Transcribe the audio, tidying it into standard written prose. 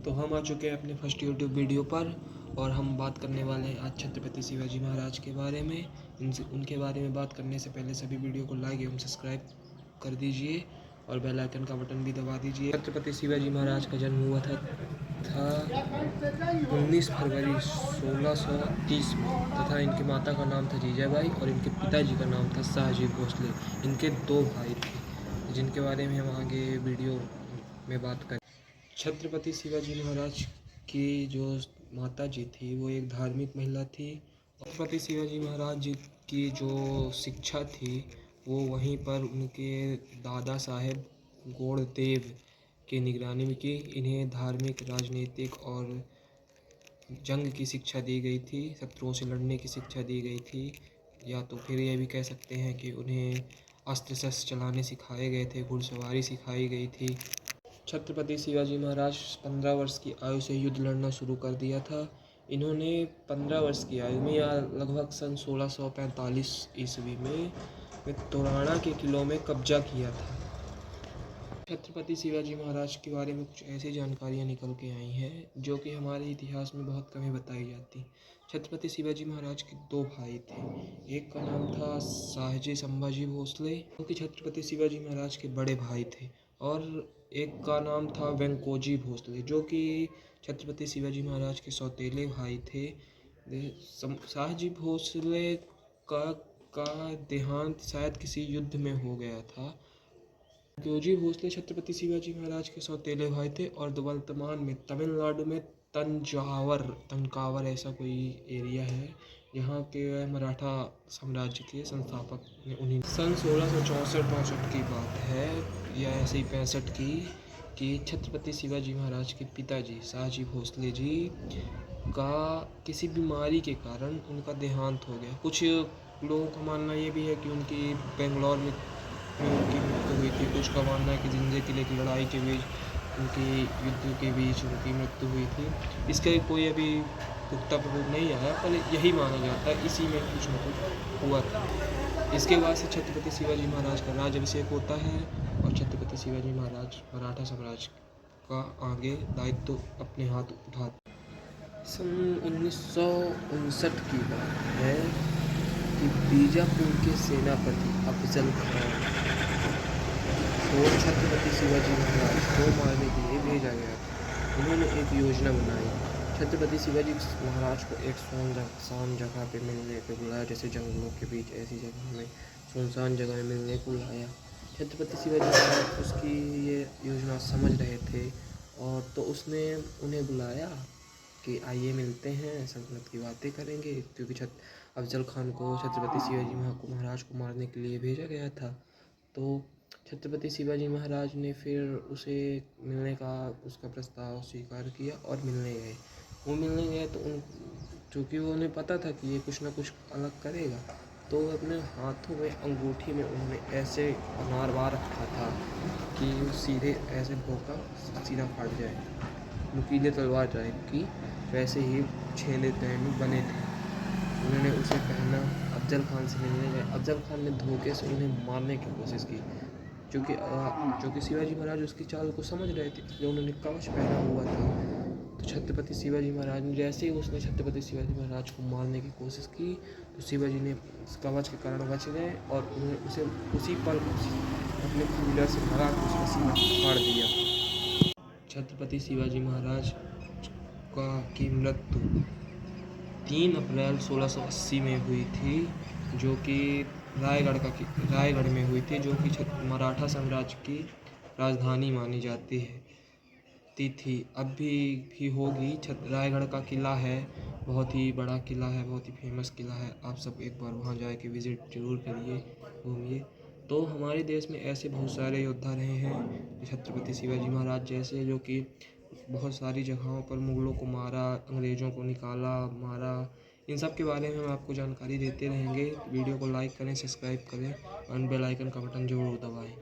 तो हम आ चुके हैं अपने फर्स्ट यूट्यूब वीडियो पर और हम बात करने वाले हैं आज छत्रपति शिवाजी महाराज के बारे में। उनके बारे में बात करने से पहले सभी वीडियो को लाइक एवं सब्सक्राइब कर दीजिए और बेल आइकन का बटन भी दबा दीजिए। छत्रपति शिवाजी महाराज का जन्म हुआ था 19 फरवरी 1630 में तथा इनकी माता का नाम था जीजाबाई और इनके पिताजी का नाम था शाहजी भोसले। इनके 2 भाई थे जिनके बारे में हम आगे वीडियो में बात करें। छत्रपति शिवाजी महाराज की जो माता जी थी वो एक धार्मिक महिला थी। छत्रपति शिवाजी महाराज जी की जो शिक्षा थी वो वहीं पर उनके दादा साहेब गौड़देव की निगरानी में की। इन्हें धार्मिक, राजनीतिक और जंग की शिक्षा दी गई थी, शत्रुओं से लड़ने की शिक्षा दी गई थी, या तो फिर यह भी कह सकते हैं कि उन्हें अस्त्र शस्त्र चलाने सिखाए गए थे, घुड़सवारी सिखाई गई थी। छत्रपति शिवाजी महाराज 15 वर्ष की आयु से युद्ध लड़ना शुरू कर दिया था। इन्होंने 15 वर्ष की आयु में या लगभग सन 1645 ईस्वी में तोराना के किलों में कब्जा किया था। छत्रपति शिवाजी महाराज के बारे में कुछ ऐसी जानकारियाँ निकल के आई हैं जो कि हमारे इतिहास में बहुत कम ही बताई जाती। छत्रपति शिवाजी महाराज के 2 भाई थे। एक का नाम था शाहजी संभाजी भोसले जो कि छत्रपति शिवाजी महाराज के बड़े भाई थे, और एक का नाम था वेंकोजी भोसले जो कि छत्रपति शिवाजी महाराज के सौतेले भाई थे। शाहजी भोसले का देहांत शायद किसी युद्ध में हो गया था। वेंकोजी भोसले छत्रपति शिवाजी महाराज के सौतेले भाई थे और वर्तमान में तमिलनाडु में तंजावर ऐसा कोई एरिया है यहाँ के मराठा साम्राज्य के संस्थापक ने उन्हीं सन 1664-65 की बात है या ऐसे ही 65 की कि छत्रपति शिवाजी महाराज के पिताजी शाहजी भोसले जी का किसी बीमारी के कारण उनका देहांत हो गया। कुछ लोगों का मानना ये भी है कि उनकी बेंगलोर में उनकी मृत्यु हुई थी। कुछ का मानना है कि जिंदगी किले की लड़ाई के बीच उनकी युद्ध के बीच उनकी मृत्यु हुई थी। इसका कोई अभी पुख्ता सबूत नहीं आया, पर यही माना जाता है इसी में कुछ न कुछ हुआ था। इसके बाद से छत्रपति शिवाजी महाराज का राज्याभिषेक होता है और छत्रपति शिवाजी महाराज मराठा साम्राज्य का आगे दायित्व अपने हाथ उठाते। सन 1959 की बात है कि बीजापुर के सेनापति अफजल खान को छत्रपति शिवाजी महाराज को मारने के लिए भेजा गया था। उन्होंने एक योजना बनाई। छत्रपति शिवाजी महाराज को एक सुनसान जगह पे मिलने को बुलाया, जैसे जंगलों के बीच ऐसी जगह में सुनसान जगह में मिलने को बुलाया। छत्रपति शिवाजी महाराज उसकी ये योजना समझ रहे थे और तो उसने उन्हें बुलाया कि आइए मिलते हैं, सल्तनत की बातें करेंगे, क्योंकि अफजल खान को छत्रपति शिवाजी महाराज को मारने के लिए भेजा गया था। तो छत्रपति शिवाजी महाराज ने फिर उसे मिलने का उसका प्रस्ताव स्वीकार किया और मिलने गए। वो मिलने गए तो चूँकि वो उन्हें पता था कि ये कुछ ना कुछ अलग करेगा, तो अपने हाथों में अंगूठी में उन्होंने ऐसे अनार बार रखा था कि वो सीधे ऐसे भोंका सीधा फट जाए, नुकीले तलवार टाइप की, वैसे ही छेले तैन बने थे। उन्होंने उसे पहना, अफजल खान से मिलने गए। अफजल खान ने धोखे से उन्हें मारने की कोशिश की, क्योंकि शिवाजी महाराज उसकी चाल को समझ रहे थे, इसलिए उन्होंने कवच पहना हुआ था। तो छत्रपति शिवाजी महाराज ने जैसे ही उसने छत्रपति शिवाजी महाराज को मारने की कोशिश की तो शिवाजी ने कवच के कारण बच गए और उन्होंने उसे उसी पल अपने कूलर से लगा कर उसका सीना फाड़ दिया। छत्रपति शिवाजी महाराज की मृत्यु 3 अप्रैल 1680 में हुई थी, जो कि रायगढ़ में हुई थी, जो कि मराठा साम्राज्य की राजधानी मानी जाती है थी। अब भी होगी। रायगढ़ का किला है, बहुत ही बड़ा किला है, बहुत ही फेमस किला है। आप सब एक बार वहाँ जाके के विज़िट जरूर करिए, घूमिए। तो हमारे देश में ऐसे बहुत सारे योद्धा रहे हैं छत्रपति शिवाजी महाराज जैसे, जो कि बहुत सारी जगहों पर मुग़लों को मारा, अंग्रेज़ों को निकाला, मारा। इन सब के बारे में हम आपको जानकारी देते रहेंगे। वीडियो को लाइक करें, सब्सक्राइब करें और बेल आइकन का बटन जरूर दबाएं।